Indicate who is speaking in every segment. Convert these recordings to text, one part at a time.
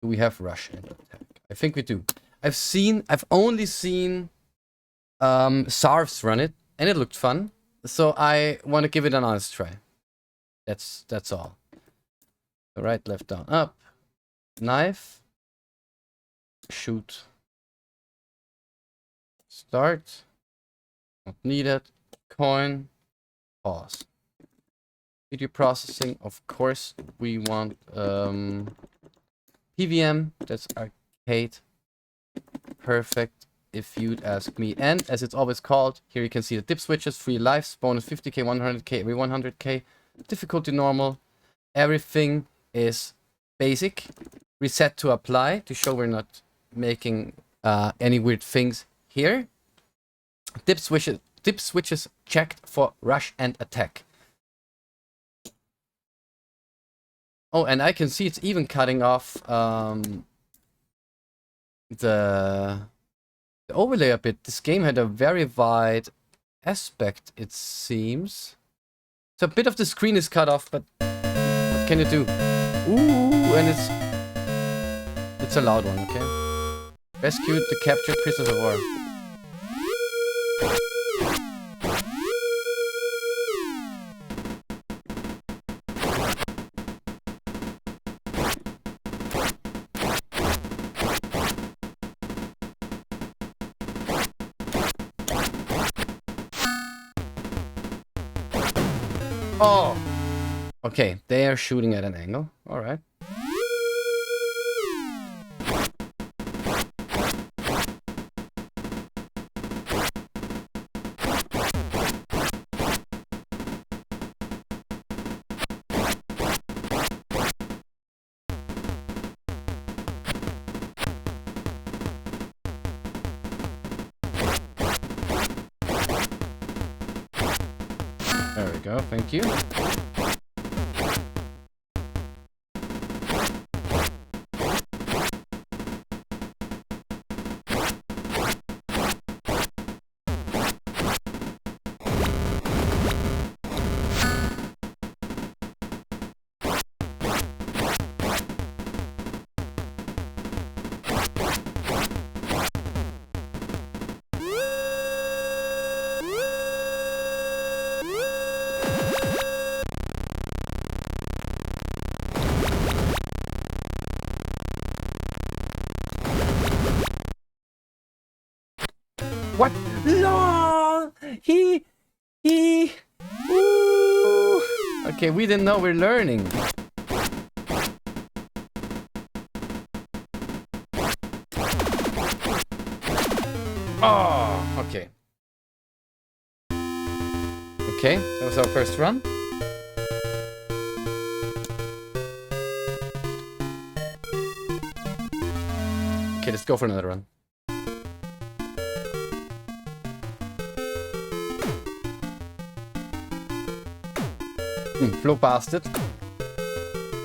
Speaker 1: Do we have rush and attack? I think we do. I've only seen Sarvs run it, and it looked fun. So I want to give it an honest try. That's all. So right, left, down, up. Knife. Shoot. Start. Not needed. Coin. Pause. Video processing, of course, we want PVM, that's arcade. Perfect, if you'd ask me. And as it's always called, here you can see the dip switches, 3 lives, bonus 50k, 100k, every 100k, difficulty normal. Everything is basic. Reset to apply to show we're not making any weird things here. Dip switches checked for rush and attack. Oh, and I can see it's even cutting off the overlay a bit. This game had a very wide aspect, it seems. So a bit of the screen is cut off, but what can you do? Ooh, and it's a loud one, okay? Rescued the captured prisoners of war. Oh! Okay, they are shooting at an angle. Alright. There we go, thank you. What? LOL! Ooh. Okay, we didn't know we're learning. Oh, okay. Okay, that was our first run. Okay, let's go for another run. Flew past it.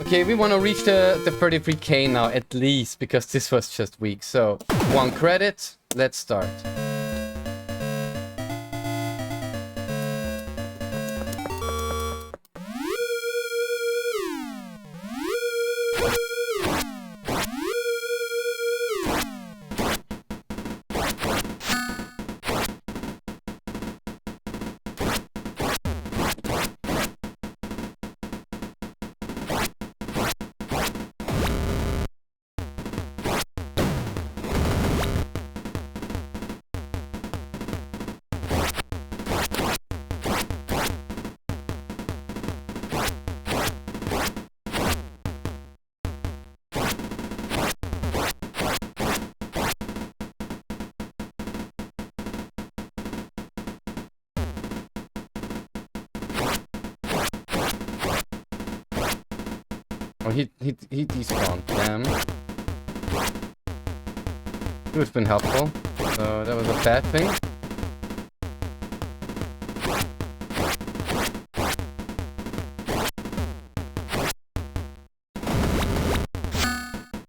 Speaker 1: Okay, we want to reach the 33k now at least, because this was just weak. So, 1 credit. Let's start. Oh, he despawned. Damn. It would have been helpful. So that was a bad thing.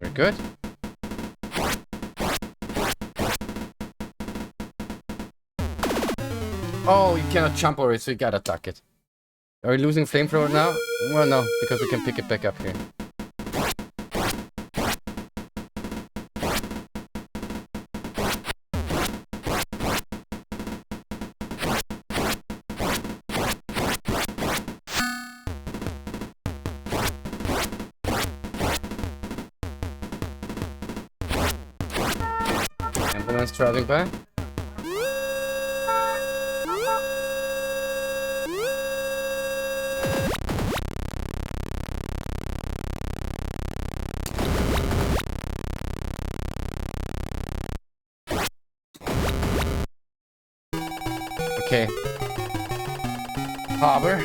Speaker 1: Very good. Oh, you cannot jump over it, so you gotta duck it. Are we losing flamethrower now? Well, no, because we can pick it back up here. Someone's driving by. Okay. Harbor.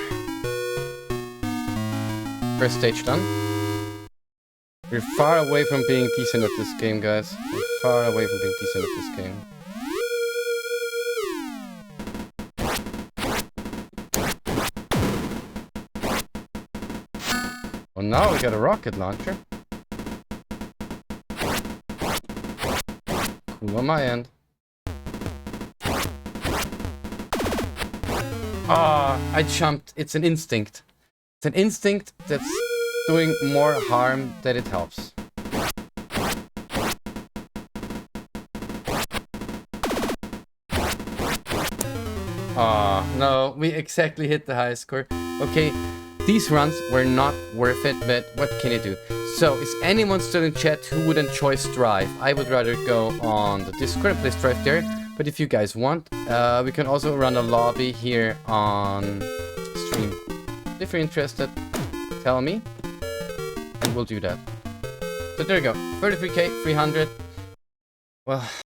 Speaker 1: First stage done. We're far away from being decent at this game, guys. We're far away from being decent at this game. Well, now we got a rocket launcher. Cool on my end. Ah, I jumped. It's an instinct. It's an instinct that's doing more harm than it helps. Ah, no, we exactly hit the highest score. Okay, these runs were not worth it, but what can you do? So, is anyone still in chat who would enjoy Strive? I would rather go on the Discord and play Strive there. But if you guys want, we can also run a lobby here on stream. If you're interested, tell me, and we'll do that. So there you go, 33k, 300. Well,